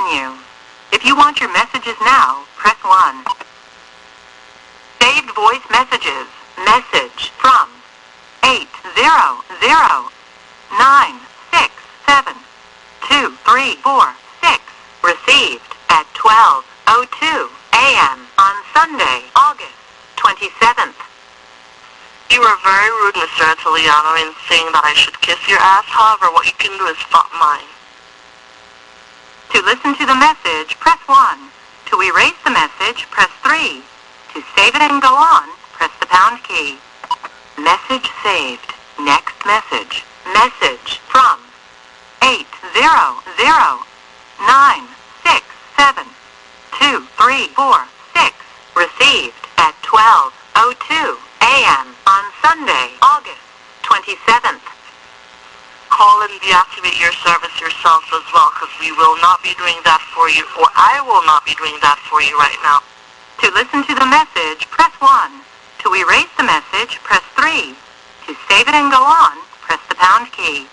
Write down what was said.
menu. If you want your messages now, press 1. Saved voice messages. Message from 800-967-2346. Received at 12:02 a.m. on Sunday, August 27th. You were very rude, Mr. Italiano, in saying that I should kiss your ass. However, what you can do is stop mine. To listen to the message, press 1. To erase the message, press 3. To save it and go on, press the pound key. Message saved. Next message. Message from 800-967-2346. Received at 12:02 a.m. on Sunday, August 27th. Call and deactivate your service yourself as well, because we will not be doing that for you, or I will not be doing that for you right now. To listen to the message, press 1. To erase the message, press 3. To save it and go on, press the pound key.